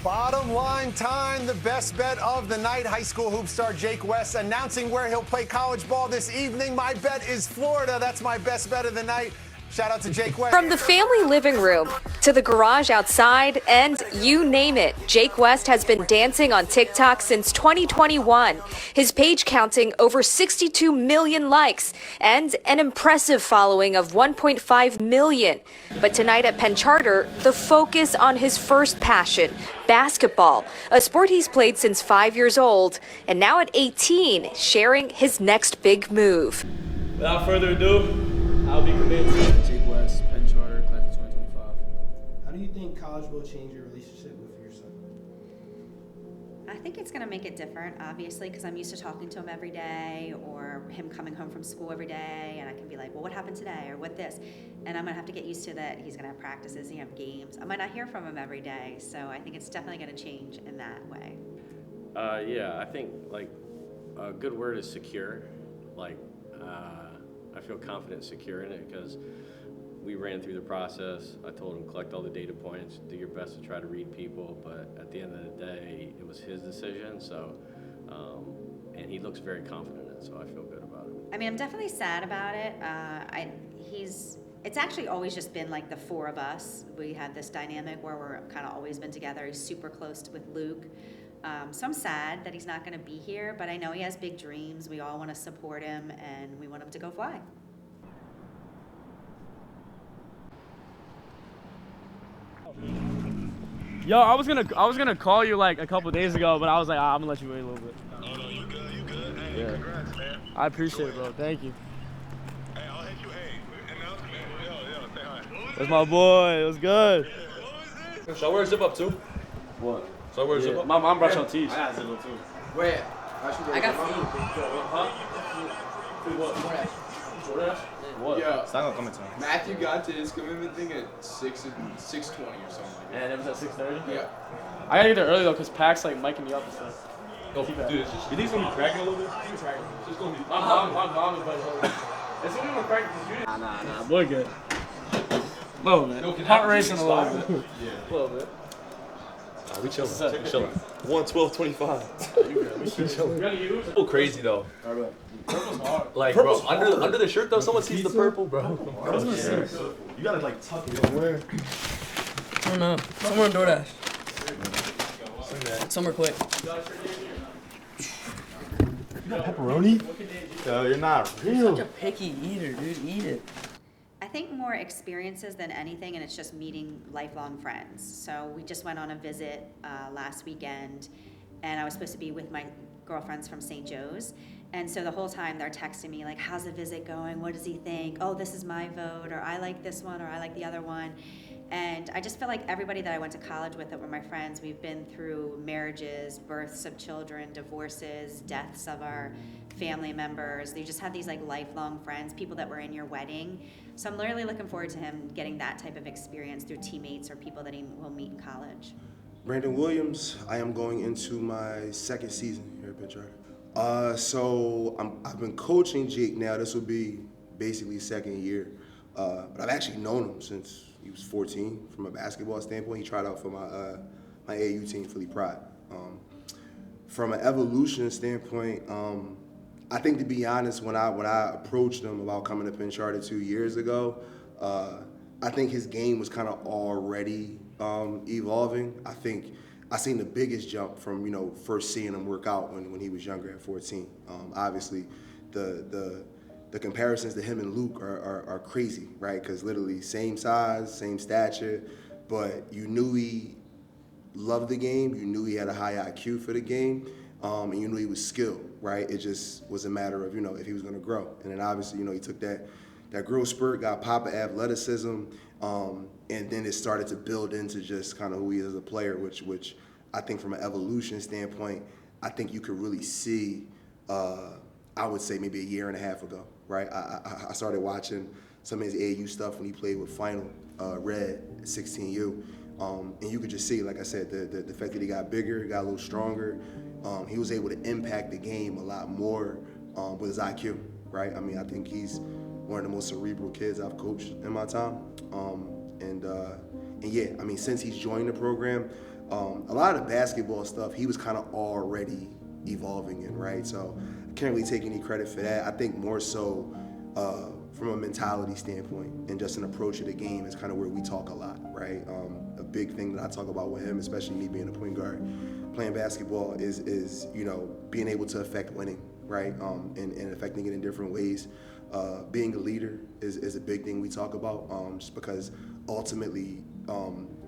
Bottom line time, the best bet of the night. High school hoop star Jake West announcing where he'll play college ball this evening. My bet is Florida. That's my best bet of the night. Shout out to Jake West. From the family living room to the garage outside and you name it, Jake West has been dancing on TikTok since 2021. His page counting over 62 million likes and an impressive following of 1.5 million. But tonight at Penn Charter, the focus on his first passion, basketball, a sport he's played since 5 years old, and now at 18, sharing his next big move. Without further ado, I'll be committed. Jake West, Penn Charter, class of 2025. How do you think college will change your relationship with your son? I think it's going to make it different, obviously, because I'm used to talking to him every day or him coming home from school every day, and I can be like, well, what happened today or what this? And I'm going to have to get used to that. He's going to have practices, he have games. I might not hear from him every day, so I think it's definitely going to change in that way. Yeah, I think like a good word is secure. I feel confident, secure in it because we ran through the process. I told him collect all the data points, do your best to try to read people, but at the end of the day, it was his decision. So, and he looks very confident in it, so I feel good about it. I mean, I'm definitely sad about it. It's actually always just been like the four of us. We had this dynamic where we're kind of always been together. He's super close with Luke. So I'm sad that he's not going to be here, but I know he has big dreams. We all want to support him, and we want him to go fly. Yo, I was gonna call you like a couple days ago, but I was like, I'm gonna let you wait a little bit. Oh no, you good. Hey, Yeah. Congrats, man. I appreciate it, bro. Thank you. Hey, I'll hit you. Hey, announcement. Yo, say hi. That's my boy. It was good. What was this? Shall I wear a zip up too? What? Shall I wear a zip up? My mom brushed on teeth. I got zero too. Where? I got food. What? What? Yeah. It's not gonna come in time. Matthew got to his commitment thing at 6:20 or something like that. And it was at 6:30. Yeah. I gotta get there early though, cause Pack's like miking me up and stuff. Yo, dude, you think it's gonna be cracking a little bit? It's It's gonna be. My mom is like, it's gonna be cracking. Nah. We're good. A little bit. Yo, can Heart I racing a little stop? bit. Yeah. A little bit. Nah, we chilling. What's up? We chilling. 1:12:25. We gotta use. So crazy though. Purple's hard. Like, bro, under the shirt though, someone sees the purple, bro. You gotta like tuck it. Where? I don't know. Somewhere on DoorDash. Somewhere quick. You got pepperoni? Yo, you're not real. Such a picky eater, dude. Eat it. I think more experiences than anything, and it's just meeting lifelong friends. So we just went on a visit last weekend, and I was supposed to be with my girlfriends from St. Joe's. And so the whole time they're texting me like, how's the visit going? What does he think? Oh, this is my vote, or I like this one, or I like the other one. And I just feel like everybody that I went to college with that were my friends, we've been through marriages, births of children, divorces, deaths of our family members. You just have these like lifelong friends, people that were in your wedding. So I'm really looking forward to him getting that type of experience through teammates or people that he will meet in college. Brandon Williams, I am going into my second season here at Penn Charter. I've been coaching Jake now. This will be basically second year. But I've actually known him since he was 14 from a basketball standpoint. He tried out for my AAU team, Philly Pride. From an evolution standpoint, I think to be honest, when I approached him about coming to Penn Charter 2 years ago, I think his game was kind of already evolving. I think I seen the biggest jump from first seeing him work out when he was younger at 14. Obviously, the comparisons to him and Luke are crazy, right? Because literally same size, same stature, but you knew he loved the game. You knew he had a high IQ for the game, and you knew he was skilled, right? It just was a matter of if he was going to grow. And then obviously he took that growth spurt, got pop athleticism. And then it started to build into just kind of who he is as a player, which I think from an evolution standpoint, I think you could really see, I would say maybe a year and a half ago, right? I started watching some of his AAU stuff when he played with Final Red at 16U. And you could just see, like I said, the fact that he got bigger, got a little stronger. He was able to impact the game a lot more with his IQ, right? I mean, I think he's one of the most cerebral kids I've coached in my time. And yeah, I mean, since he's joined the program, a lot of the basketball stuff he was kind of already evolving in, right? So I can't really take any credit for that. I think more so from a mentality standpoint and just an approach of the game is kind of where we talk a lot, right? A big thing that I talk about with him, especially me being a point guard, playing basketball is you know, being able to affect winning, right? And affecting it in different ways. Being a leader is a big thing we talk about, just because ultimately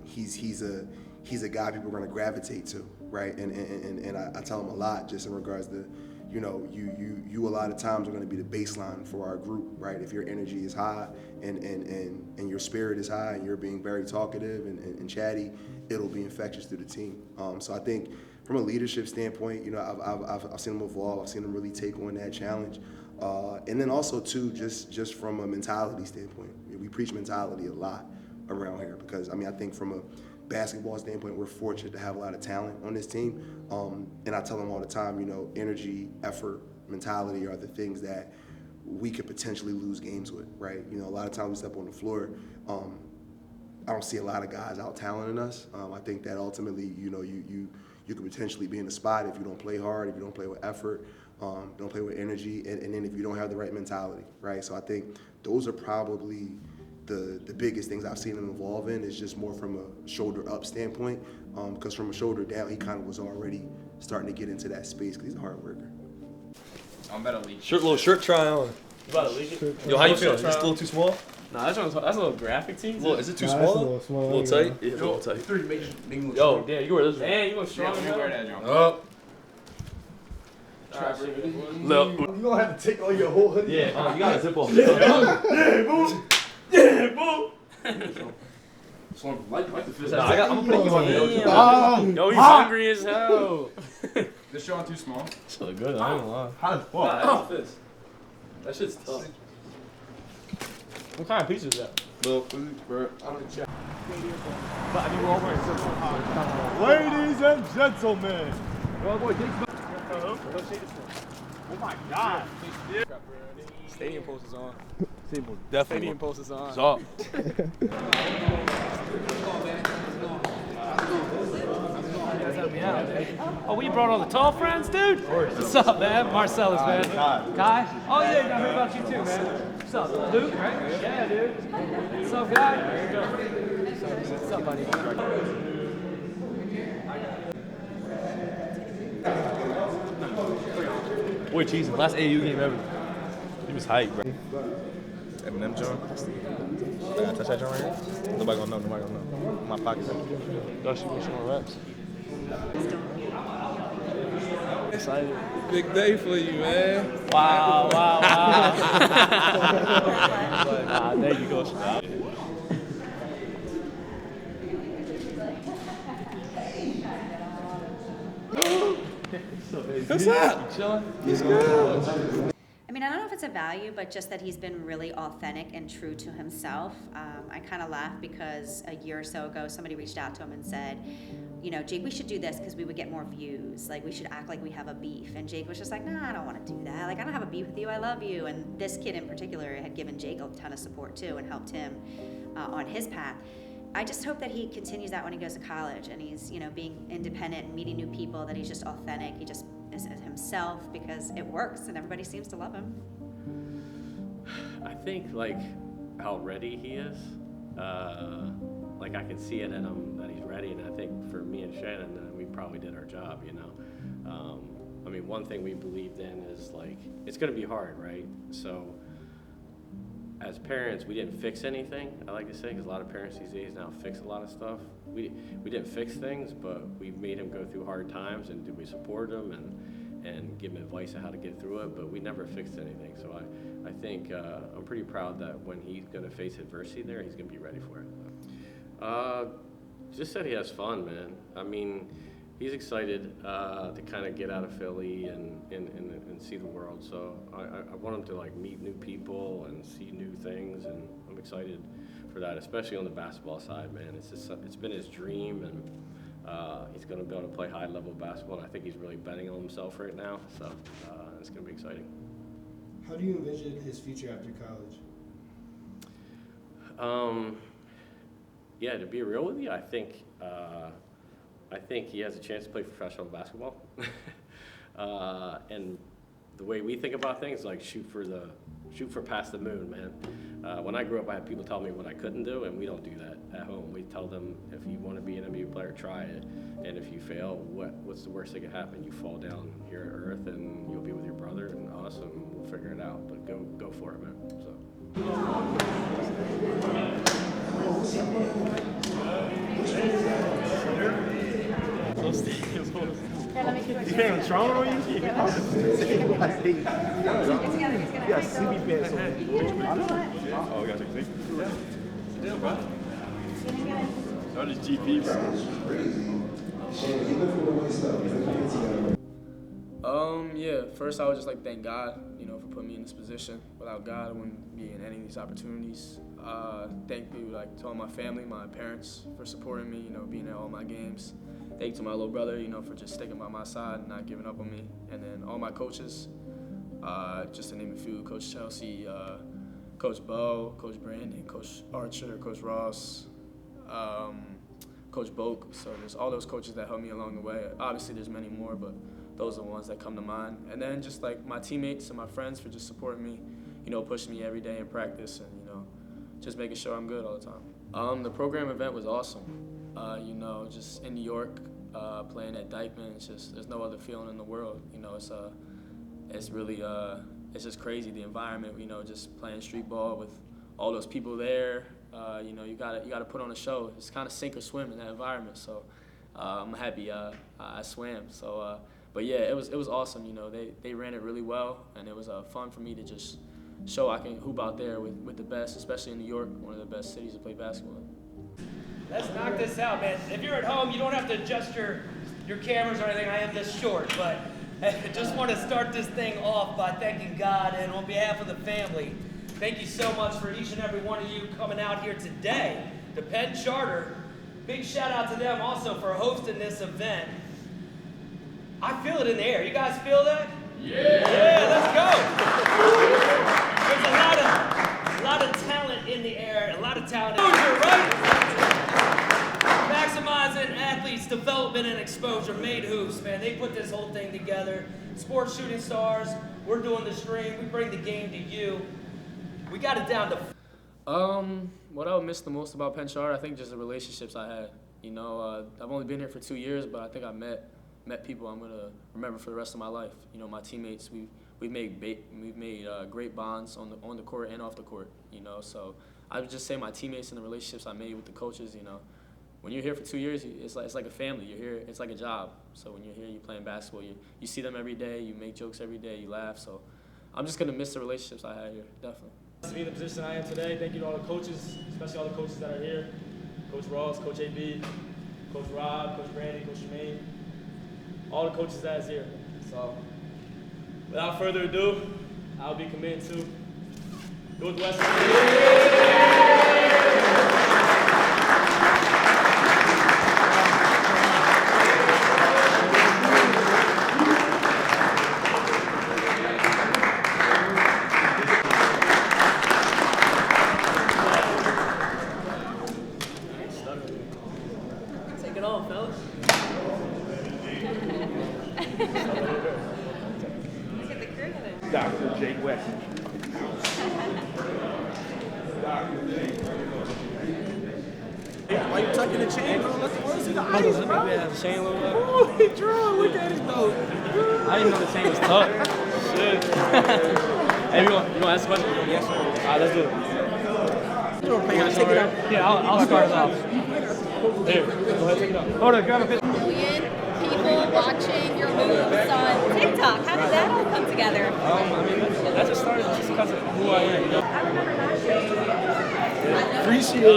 he's a guy people are going to gravitate to, right? And I tell him a lot just in regards to, you know, you a lot of times are going to be the baseline for our group, right? If your energy is high and your spirit is high and you're being very talkative and chatty, it'll be infectious through the team. So I think from a leadership standpoint, you know, I've seen him evolve. I've seen him really take on that challenge. And then also too, just from a mentality standpoint, we preach mentality a lot around here because I mean I think from a basketball standpoint, we're fortunate to have a lot of talent on this team. And I tell them all the time, you know, energy, effort, mentality are the things that we could potentially lose games with, right? You know, a lot of times we step on the floor, I don't see a lot of guys out talenting us. I think that ultimately, you know, you could potentially be in a spot if you don't play hard, if you don't play with effort, don't play with energy, and then if you don't have the right mentality, right? So I think those are probably the biggest things I've seen him evolve in is just more from a shoulder up standpoint, because from a shoulder down, he kind of was already starting to get into that space because he's a hard worker. I'm about to leak. Little shirt try on. You about to leak it? Yo, how you feeling? Is this a little too small? Nah, that's a little graphic tee. Well, is it too Nah, small? that's a little small, A little yeah. tight? Yeah, it's a little tight. Yo, damn, you wear this. Damn, you look strong. Yeah, wear that, John. Oh. No. You gonna have to take all your whole hoodie. Yeah, You gotta zip off. like the fist. Nah, I'm gonna put you on Yo, he's hungry as hell. This Sean too small. It's really good. I ain't gonna lie. How the fuck? Nah, that's fist. That shit's tough. What kind of pizza is that? Little, bro. Ladies and gentlemen. Oh my God. Stadium post is on. Definitely. Stadium post is on. It's up. Oh, we brought all the tall friends, dude? What's up, man? Marcellus, man. Kai? Oh, yeah, I heard about you too, man. What's up, Luke, right? Yeah, dude. What's up, guy? There you go. What's up, buddy? Boy, cheesing. Last AAU game ever. He was hype, bro. Eminem joint. I gotta touch that joint right here. Nobody gonna know. My pocket. Gosh, you want some more reps? Excited. Big day for you, man. Wow. There you go. What's up? Chilling? He's good. I mean, I don't know if it's a value, but just that he's been really authentic and true to himself. I kind of laugh because a year or so ago, somebody reached out to him and said, you know, Jake, we should do this because we would get more views. Like, we should act like we have a beef. And Jake was just like, nah, I don't want to do that. Like, I don't have a beef with you. I love you. And this kid in particular had given Jake a ton of support, too, and helped him on his path. I just hope that he continues that when he goes to college and he's, you know, being independent and meeting new people, that he's just authentic. He just is himself because it works and everybody seems to love him. I think like how ready he is, like I can see it in him that he's ready, and I think for me and Shannon, we probably did our job, you know. I mean, one thing we believed in is like, it's gonna be hard, right? So as parents, we didn't fix anything, I like to say, because a lot of parents these days now fix a lot of stuff. We didn't fix things, but we made him go through hard times, and we support him and give him advice on how to get through it, but we never fixed anything. So I think I'm pretty proud that when he's going to face adversity there, he's going to be ready for it. Just that he has fun, man. I mean, he's excited to kind of get out of Philly and see the world. So I want him to like meet new people and see new things, and I'm excited for that, especially on the basketball side, man. It's been his dream, and he's going to be able to play high-level basketball, and I think he's really betting on himself right now, so it's going to be exciting. How do you envision his future after college? Yeah, to be real with you, I think think he has a chance to play professional basketball. And the way we think about things, like shoot for past the moon, man. When I grew up, I had people tell me what I couldn't do, and we don't do that at home. We tell them, if you want to be an NBA player, try it. And if you fail, what's the worst that could happen? You fall down here at Earth, and you'll be with your brother and us, and we'll figure it out. But go for it, man. So. You can't strong on you? Yeah, CB pants on. Oh, we gotta take a seat. That is GP, Yeah, first I would just like to thank God, for putting me in this position. Without God, I wouldn't be in any of these opportunities. Thank you to all my family, my parents for supporting me, being at all my games. Thank you to my little brother, for just sticking by my side and not giving up on me. And then all my coaches, just to name a few, Coach Chelsea, Coach Bo, Coach Brandon, Coach Archer, Coach Ross, Coach Boak. So there's all those coaches that helped me along the way. Obviously there's many more, but those are the ones that come to mind. And then just like my teammates and my friends for just supporting me, pushing me every day in practice and, just making sure I'm good all the time. The program event was awesome. Just in New York, playing at Dykeman, there's no other feeling in the world. It's really, it's just crazy, the environment, just playing street ball with all those people there. You gotta put on a show. It's kind of sink or swim in that environment. So I'm happy I swam. So, but yeah, it was awesome. They ran it really well, and it was fun for me to just show I can hoop out there with the best, especially in New York, one of the best cities to play basketball in. Let's knock this out, man. If you're at home, you don't have to adjust your cameras or anything. I am this short, but I just want to start this thing off by thanking God, and on behalf of the family, thank you so much for each and every one of you coming out here today. The Penn Charter, big shout out to them also for hosting this event. I feel it in the air. You guys feel that? Yeah, let's go. There's a lot of talent in the air, a lot of talent. Right? Maximizing athletes' development and exposure, Made Hoops, man. They put this whole thing together. Sports Shooting Stars, we're doing the stream. We bring the game to you. We got it down to... What I would miss the most about Penn Charter, I think just the relationships I had. I've only been here for 2 years, but I think I met people I'm gonna remember for the rest of my life. My teammates, we've made great bonds on the court and off the court. So I would just say my teammates and the relationships I made with the coaches. When you're here for 2 years, it's like a family. You're here, it's like a job. So when you're here, you're playing basketball. You see them every day. You make jokes every day. You laugh. So I'm just gonna miss the relationships I had here, definitely. To be in the position I am today, thank you to all the coaches, especially all the coaches that are here. Coach Ross, Coach AB, Coach Rob, Coach Brandon, Coach Jermaine, all the coaches that's here. So without further ado, I'll be committed to Northwestern. Take it off, fellas. Dr. Jake West. Why you tucking the chain, bro? Let's see the ice, bro. Yeah, the chain a little bit. Oh, he drunk. Look at his nose. I didn't know the chain was tucked. Shit. Hey, you want to ask a question? Yes, sir. All right, let's do it. Yeah, I'll start us off. Here, go ahead, take it up. Hold on, grab a picture. People watching your moves on TikTok. How did that all come together? I mean, that just started just because of who I am. I remember last year. Appreciate it.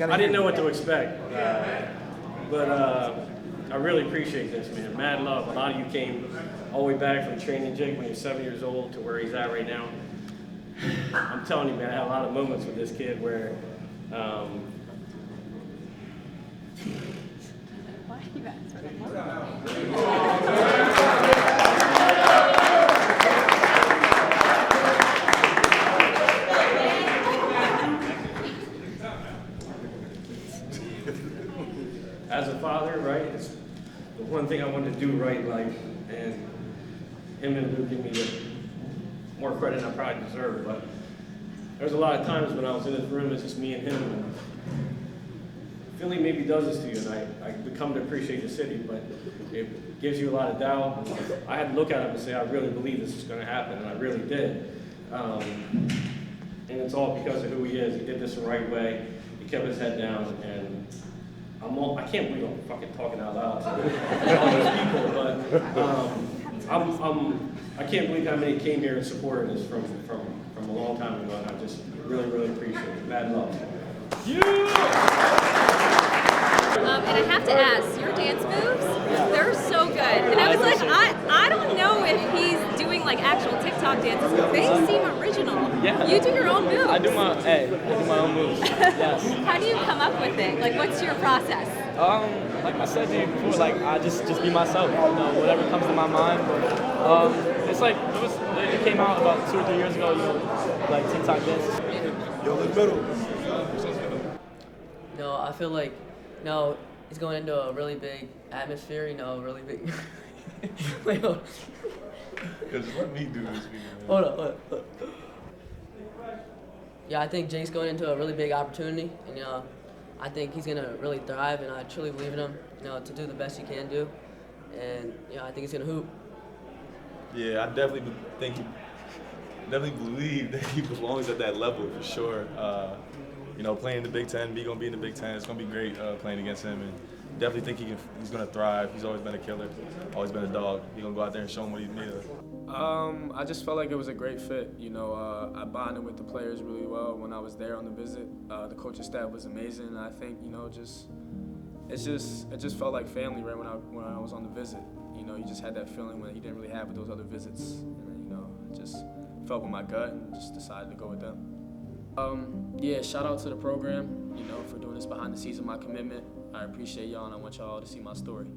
I didn't know what to expect, but I really appreciate this, man. Mad love. A lot of you came all the way back from training Jake when he was 7 years old to where he's at right now. I'm telling you, man, I had a lot of moments with this kid where Why are you asking? right. It's the one thing I wanted to do right in life, and him and Luke give me more credit than I probably deserve. But there's a lot of times when I was in this room, it's just me and him. And Philly maybe does this to you, and I become to appreciate the city, but it gives you a lot of doubt. I had to look at him and say, I really believe this is going to happen, and I really did. And it's all because of who he is. He did this the right way. He kept his head down, and I can't believe I'm fucking talking out loud to all these people, but I can't believe how many came here and supported us from a long time ago, and I just really, really appreciate it. Mad love. And I have to ask, your dance moves, they're so good. And I was like, I don't know if he's doing like actual TikTok dances, but they seem original. Yeah. You do your own moves. I do my own moves. Yes. How do you come up with it? Like, what's your process? Like I said to you before, like I just be myself. You know, whatever comes to my mind. It's like it came out about 2 or 3 years ago. You know, like TikTok dances. Yo, in the middle. No, I feel like he's going into a really big atmosphere. You know, really big. Wait, hold on. Just let me do this. Hold on. Yeah, I think Jake's going into a really big opportunity, and I think he's gonna really thrive, and I truly believe in him. To do the best he can do, and I think he's gonna hoop. Yeah, I definitely believe that he belongs at that level for sure. Playing in the Big Ten, gonna be in the Big Ten. It's gonna be great playing against him, and definitely think he's gonna thrive. He's always been a killer, always been a dog. He's gonna go out there and show him what he's made of. I just felt like it was a great fit. I bonded with the players really well when I was there on the visit. The coaching staff was amazing. And I think it just felt like family right when I was on the visit. You just had that feeling when you didn't really have with those other visits. And I just felt with my gut and just decided to go with them. Yeah, shout out to the program, for doing this behind the scenes of my commitment. I appreciate y'all, and I want y'all to see my story.